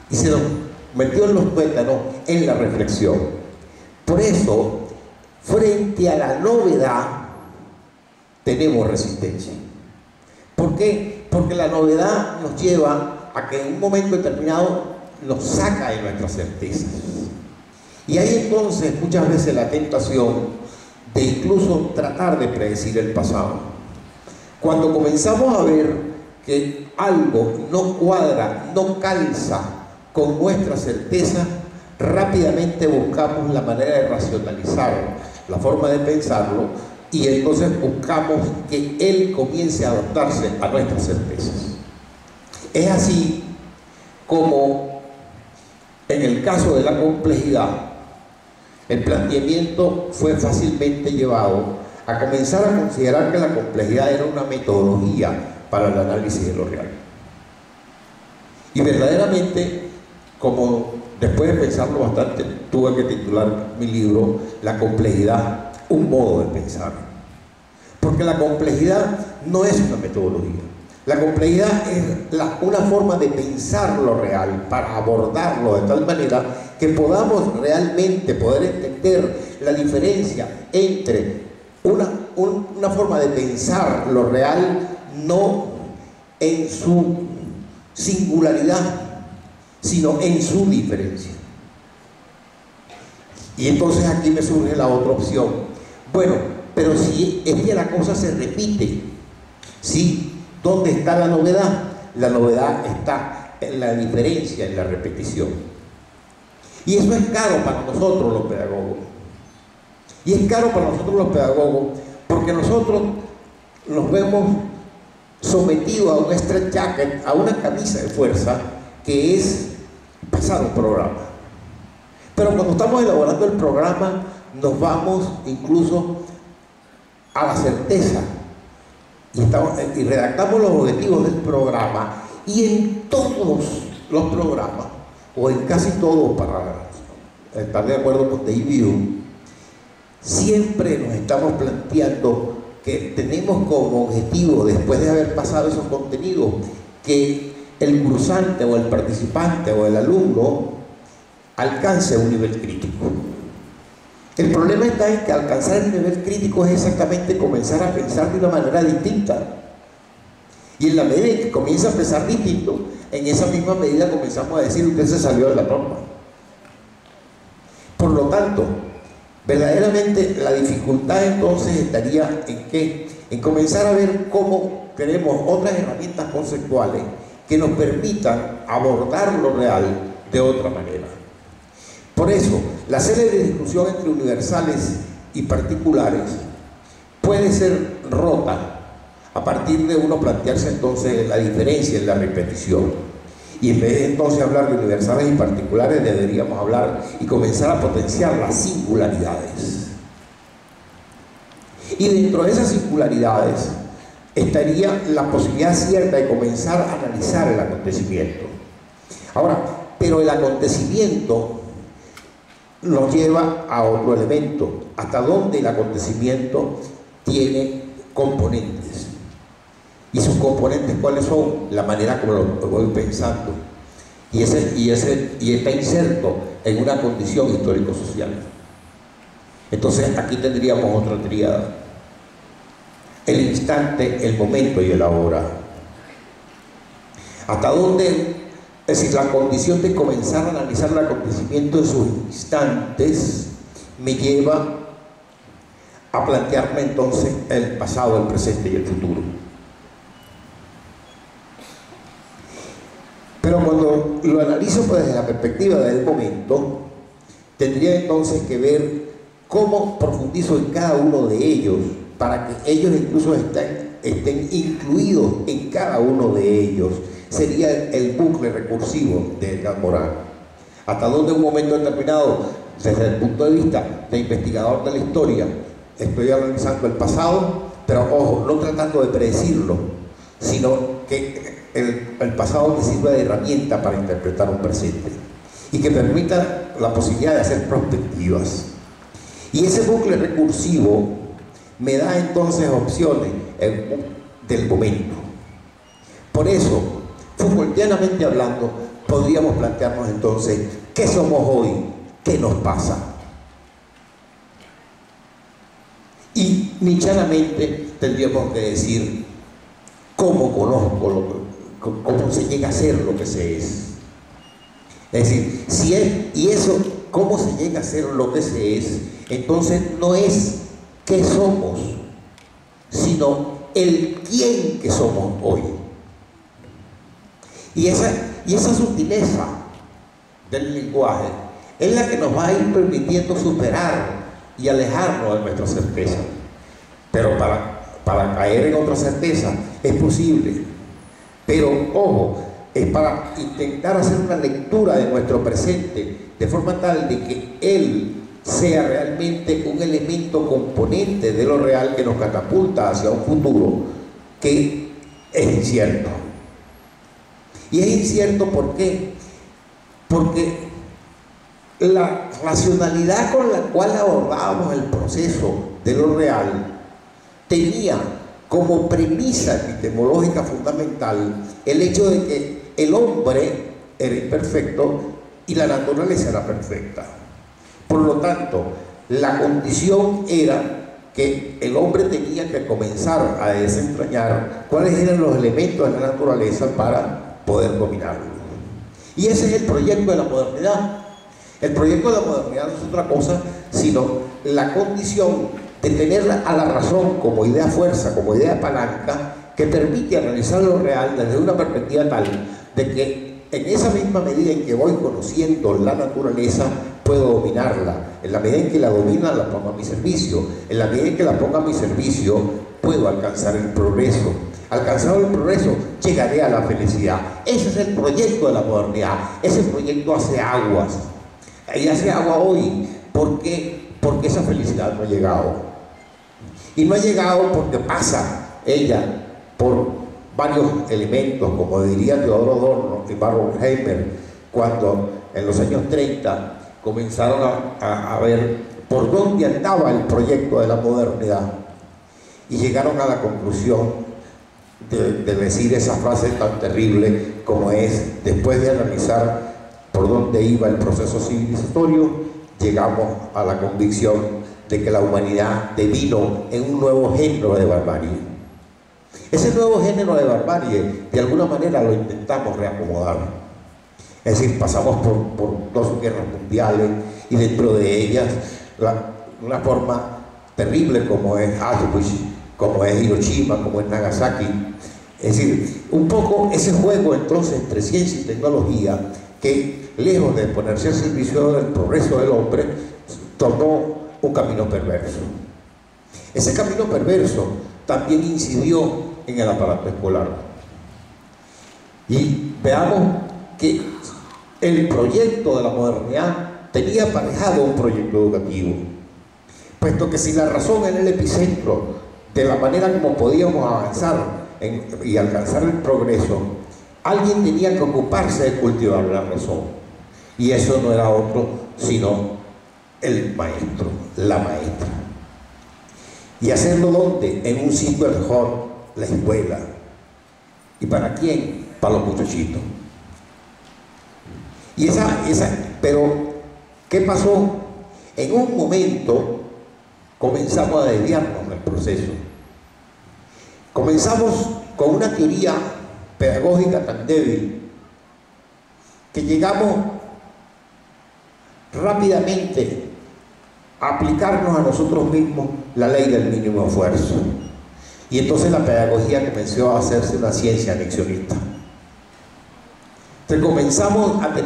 y se nos metió en los tuétanos en la reflexión. Por eso, frente a la novedad, tenemos resistencia. ¿Por qué? Porque la novedad nos lleva a que en un momento determinado nos saca de nuestras certezas. Y hay entonces muchas veces la tentación de incluso tratar de predecir el pasado. Cuando comenzamos a ver que algo no cuadra, no calza con nuestra certeza, rápidamente buscamos la manera de racionalizar la forma de pensarlo y entonces buscamos que él comience a adaptarse a nuestras certezas. Es así como en el caso de la complejidad, el planteamiento fue fácilmente llevado a comenzar a considerar que la complejidad era una metodología para el análisis de lo real. Y verdaderamente, como después de pensarlo bastante, tuve que titular mi libro La complejidad, un modo de pensar. Porque la complejidad no es una metodología. La complejidad es una forma de pensar lo real para abordarlo de tal manera que podamos realmente poder entender la diferencia entre una forma de pensar lo real no en su singularidad, sino en su diferencia. Y entonces aquí me surge la otra opción. Bueno, pero si es que la cosa se repite, ¿sí? ¿Dónde está la novedad? La novedad está en la diferencia, en la repetición. Y eso es caro para nosotros los pedagogos. Y es caro para nosotros los pedagogos porque nosotros nos vemos sometidos a un straight jacket, a una camisa de fuerza que es pasar un programa. Pero cuando estamos elaborando el programa nos vamos incluso a la certeza y redactamos los objetivos del programa, y en todos los programas, o en casi todos, para estar de acuerdo con David Hume, siempre nos estamos planteando que tenemos como objetivo, después de haber pasado esos contenidos, que el cursante o el participante o el alumno alcance un nivel crítico. El problema está en que alcanzar el nivel crítico es exactamente comenzar a pensar de una manera distinta. Y en la medida en que comienza a pensar distinto, en esa misma medida comenzamos a decir: usted se salió de la norma. Por lo tanto, verdaderamente la dificultad entonces estaría en qué? En comenzar a ver cómo tenemos otras herramientas conceptuales que nos permitan abordar lo real de otra manera. Por eso, la célebre discusión entre universales y particulares puede ser rota a partir de uno plantearse entonces la diferencia en la repetición. Y en vez de entonces hablar de universales y particulares, deberíamos hablar y comenzar a potenciar las singularidades. Y dentro de esas singularidades estaría la posibilidad cierta de comenzar a analizar el acontecimiento. Ahora, pero el acontecimiento nos lleva a otro elemento: hasta dónde el acontecimiento tiene componentes. ¿Y sus componentes cuáles son? La manera como lo voy pensando. Y está inserto en una condición histórico-social. Entonces aquí tendríamos otra tríada: el instante, el momento y el ahora. ¿Hasta dónde? Es decir, la condición de comenzar a analizar el acontecimiento en sus instantes me lleva a plantearme entonces el pasado, el presente y el futuro. Pero cuando lo analizo pues desde la perspectiva del momento, tendría entonces que ver cómo profundizo en cada uno de ellos para que ellos incluso estén incluidos en cada uno de ellos. Sería el bucle recursivo de Edgar Morin. Hasta donde en un momento determinado, desde el punto de vista de investigador de la historia, estoy analizando el pasado, pero ojo, no tratando de predecirlo, sino que el pasado me sirva de herramienta para interpretar un presente y que permita la posibilidad de hacer prospectivas. Y ese bucle recursivo me da entonces opciones del momento. Por eso, Foucaultianamente hablando, podríamos plantearnos entonces, ¿qué somos hoy? ¿Qué nos pasa? Y nietzscheanamente tendríamos que decir, ¿cómo conozco cómo se llega a ser lo que se es? Es decir, si es, y eso, ¿cómo se llega a ser lo que se es? Entonces no es qué somos, sino el quién que somos hoy. Y esa sutileza del lenguaje es la que nos va a ir permitiendo superar y alejarnos de nuestra certeza. Pero para caer en otra certeza es posible. Pero, ojo, es para intentar hacer una lectura de nuestro presente de forma tal de que él sea realmente un elemento componente de lo real que nos catapulta hacia un futuro que es incierto. Y es incierto ¿por qué? Porque la racionalidad con la cual abordábamos el proceso de lo real tenía como premisa epistemológica fundamental el hecho de que el hombre era imperfecto y la naturaleza era perfecta. Por lo tanto, la condición era que el hombre tenía que comenzar a desentrañar cuáles eran los elementos de la naturaleza para poder dominarlo. Y ese es el proyecto de la modernidad. El proyecto de la modernidad no es otra cosa sino la condición de tener a la razón como idea fuerza, como idea palanca, que permite analizar lo real desde una perspectiva tal de que en esa misma medida en que voy conociendo la naturaleza, puedo dominarla. En la medida en que la domina, la pongo a mi servicio. En la medida en que la pongo a mi servicio, puedo alcanzar el progreso. Alcanzado el progreso, llegaré a la felicidad. Ese es el proyecto de la modernidad. Ese proyecto hace aguas. Y hace agua hoy. ¿Por qué? Porque esa felicidad no ha llegado. Y no ha llegado porque pasa ella por varios elementos, como diría Teodoro Adorno y Barbara Heimer, cuando en los años 30 comenzaron a ver por dónde andaba el proyecto de la modernidad y llegaron a la conclusión de decir esa frase tan terrible como es: después de analizar por dónde iba el proceso civilizatorio, llegamos a la convicción de que la humanidad devino en un nuevo género de barbarie. Ese nuevo género de barbarie, de alguna manera lo intentamos reacomodar. Es decir, pasamos por dos guerras mundiales y dentro de ellas una forma terrible como es Auschwitz, como es Hiroshima, como es Nagasaki. Es decir, un poco ese juego entonces entre ciencia y tecnología que, lejos de ponerse al servicio del progreso del hombre, tomó un camino perverso. Ese camino perverso también incidió en el aparato escolar. Y veamos que el proyecto de la modernidad tenía aparejado un proyecto educativo, puesto que si la razón era el epicentro de la manera como podíamos avanzar y alcanzar el progreso, alguien tenía que ocuparse de cultivar la razón, y eso no era otro sino el maestro, la maestra. ¿Y hacerlo dónde? En un sitio mejor, la escuela. ¿Y para quién? Para los muchachitos. Y pero ¿qué pasó? En un momento comenzamos a desviarnos del proceso. Comenzamos con una teoría pedagógica tan débil que llegamos rápidamente a aplicarnos a nosotros mismos la ley del mínimo esfuerzo. Y entonces la pedagogía comenzó a hacerse una ciencia anexionista. Entonces comenzamos a tener